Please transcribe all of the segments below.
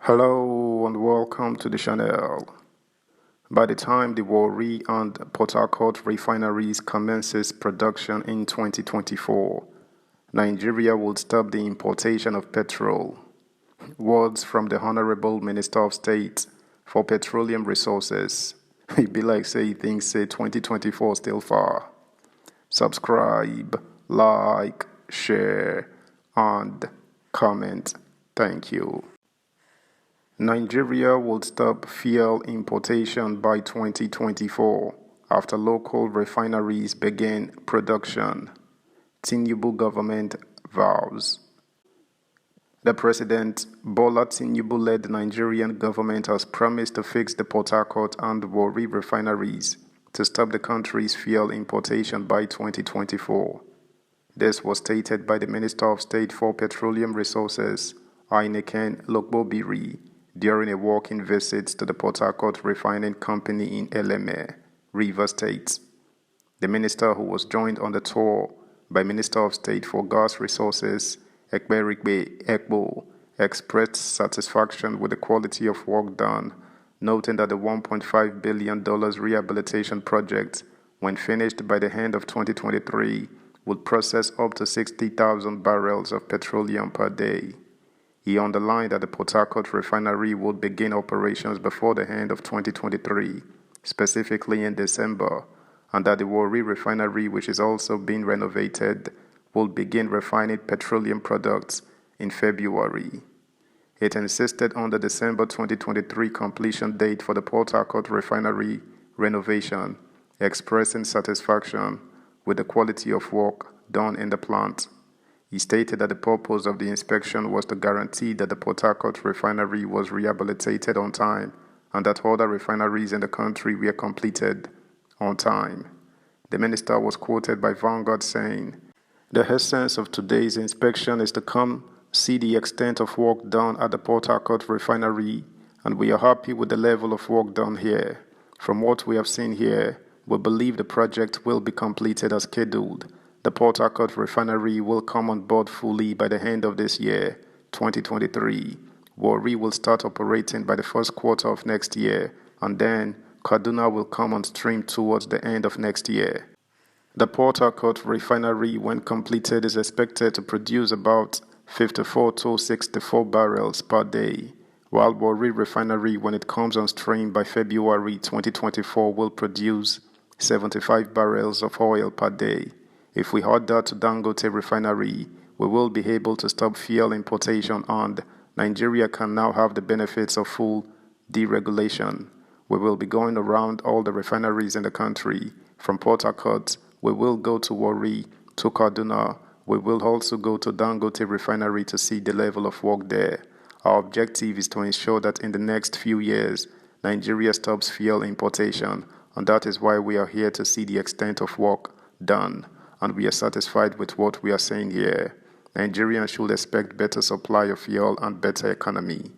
Hello and welcome to the channel. By the time the Warri and Port Harcourt refineries commences production in 2024, Nigeria will stop the importation of petrol. Words from the Honorable Minister of State for Petroleum Resources. It be like say things say 2024 still far. Subscribe, like, share, and comment. Thank you. Nigeria will stop fuel importation by 2024 after local refineries begin production. Tinubu government vows. The President Bola Tinubu-led Nigerian government has promised to fix the Port Harcourt and Warri refineries to stop the country's fuel importation by 2024. This was stated by the Minister of State for Petroleum Resources, Aineken Lokbobiri, during a walking visit to the Port Harcourt Refining Company in Eleme, Rivers State. The minister, who was joined on the tour by Minister of State for Gas Resources, Ekberikbe Ekbo, expressed satisfaction with the quality of work done, noting that the $1.5 billion rehabilitation project, when finished by the end of 2023, would process up to 60,000 barrels of petroleum per day. He underlined that the Port Harcourt refinery would begin operations before the end of 2023, specifically in December, and that the Warri refinery, which is also being renovated, will begin refining petroleum products in February. It insisted on the December 2023 completion date for the Port Harcourt refinery renovation, expressing satisfaction with the quality of work done in the plant. He stated that the purpose of the inspection was to guarantee that the Port Harcourt refinery was rehabilitated on time and that other refineries in the country were completed on time. The minister was quoted by Vanguard saying, "The essence of today's inspection is to come see the extent of work done at the Port Harcourt refinery, and we are happy with the level of work done here. From what we have seen here, we believe the project will be completed as scheduled. The Port Harcourt refinery will come on board fully by the end of this year, 2023. Warri will start operating by the first quarter of next year, and then Kaduna will come on stream towards the end of next year. The Port Harcourt refinery, when completed, is expected to produce about 54 to 64 barrels per day, while Warri refinery, when it comes on stream by February 2024, will produce 75 barrels of oil per day. If we add that to Dangote refinery, we will be able to stop fuel importation, and Nigeria can now have the benefits of full deregulation. We will be going around all the refineries in the country. From Port Harcourt, we will go to Warri, to Kaduna. We will also go to Dangote refinery to see the level of work there. Our objective is to ensure that in the next few years, Nigeria stops fuel importation, and that is why we are here to see the extent of work done. And we are satisfied with what we are saying here. Nigerians should expect better supply of fuel and better economy.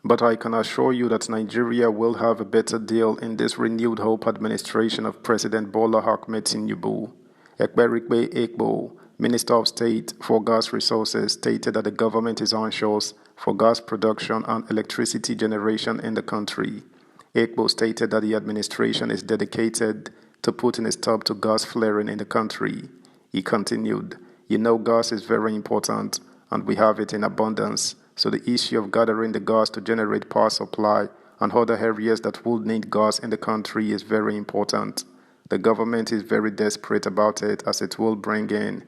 But I can assure you that Nigeria will have a better deal in this renewed hope administration of President Bola Ahmed Tinubu. Ekberikbe Ekbo, Minister of State for Gas Resources, stated that the government is anxious for gas production and electricity generation in the country. Ekbo stated that the administration is dedicated to putting a stop to gas flaring in the country. He continued, "You know, gas is very important and we have it in abundance, so the issue of gathering the gas to generate power supply and other areas that would need gas in the country is very important. The government is very desperate about it as it will bring in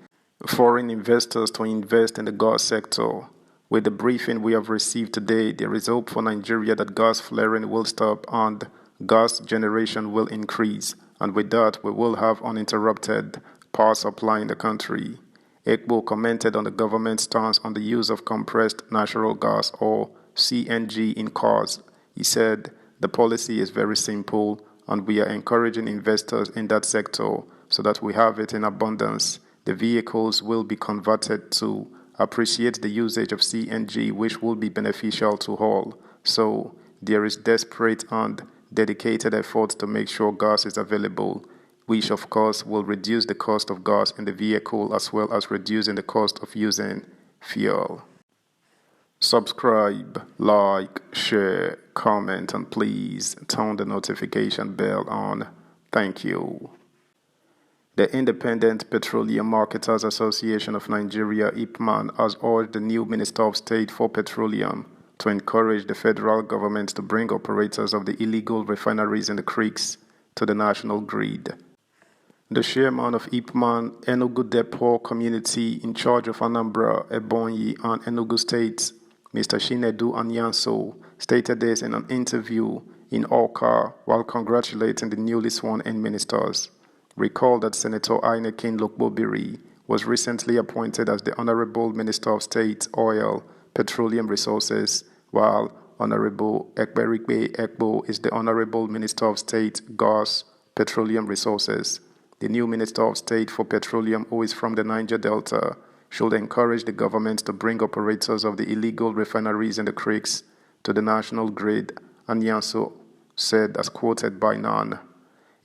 foreign investors to invest in the gas sector. With the briefing we have received today, there is hope for Nigeria that gas flaring will stop and gas generation will increase, and with that we will have uninterrupted power supply in the country." Ekbo commented on the government's stance on the use of compressed natural gas or CNG in cars. He said, "The policy is very simple and we are encouraging investors in that sector so that we have it in abundance. The vehicles will be converted to appreciate the usage of CNG, which will be beneficial to all. So there is desperate and dedicated efforts to make sure gas is available, which of course will reduce the cost of gas in the vehicle as well as reducing the cost of using fuel." Subscribe, like, share, comment, and please turn the notification bell on. Thank you. The Independent Petroleum Marketers Association of Nigeria (IPMAN) has urged the new Minister of State for Petroleum to encourage the federal government to bring operators of the illegal refineries in the creeks to the national grid. The chairman of IPMAN, Enugu Depot Community in charge of Anambra, Ebonyi, and Enugu States, Mr. Chinedu Anyanso, stated this in an interview in Awka while congratulating the newly sworn-in ministers. Recall that Senator Ainekin Lokbobiri was recently appointed as the Honorable Minister of State, Oil, Petroleum Resources, while Honorable Ekberikbe Ekbo is the Honorable Minister of State, Gas, Petroleum Resources. The new Minister of State for Petroleum, who is from the Niger Delta, should encourage the government to bring operators of the illegal refineries in the creeks to the national grid, Anyanso said, as quoted by NAN.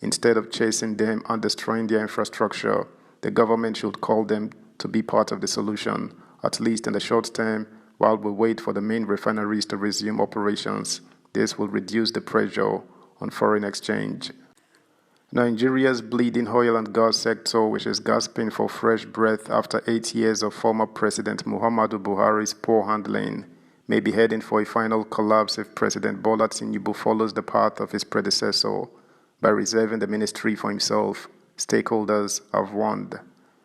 Instead of chasing them and destroying their infrastructure, the government should call them to be part of the solution, at least in the short term, while we wait for the main refineries to resume operations. This will reduce the pressure on foreign exchange. Nigeria's bleeding oil and gas sector, which is gasping for fresh breath after 8 years of former President Muhammadu Buhari's poor handling, may be heading for a final collapse if President Bola Tinubu follows the path of his predecessor by reserving the ministry for himself, stakeholders have warned.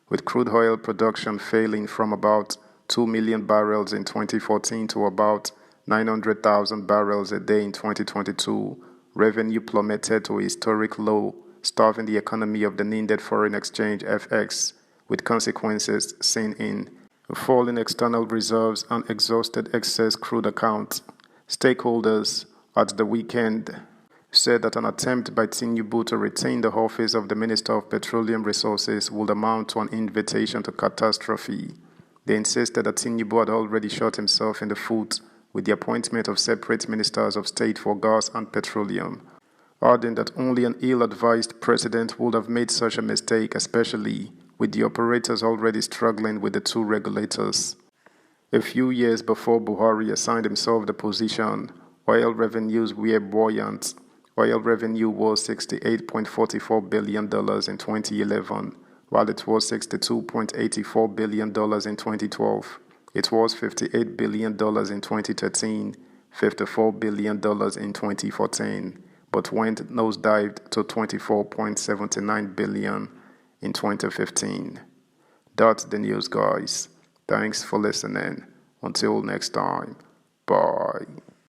With crude oil production failing from about 2 million barrels in 2014 to about 900,000 barrels a day in 2022, revenue plummeted to a historic low, starving the economy of the needed foreign exchange FX, with consequences seen in falling external reserves and exhausted excess crude accounts. Stakeholders at the weekend said that an attempt by Tinubu to retain the office of the Minister of Petroleum Resources would amount to an invitation to catastrophe. They insisted that Tinubu had already shot himself in the foot with the appointment of separate ministers of state for gas and petroleum, adding that only an ill-advised president would have made such a mistake, especially with the operators already struggling with the two regulators. A few years before Buhari assigned himself the position, oil revenues were buoyant. Oil revenue was $68.44 billion in 2011, while it was $62.84 billion in 2012. It was $58 billion in 2013, $54 billion in 2014, but went nosedived to $24.79 billion in 2015. That's the news, guys. Thanks for listening. Until next time, bye.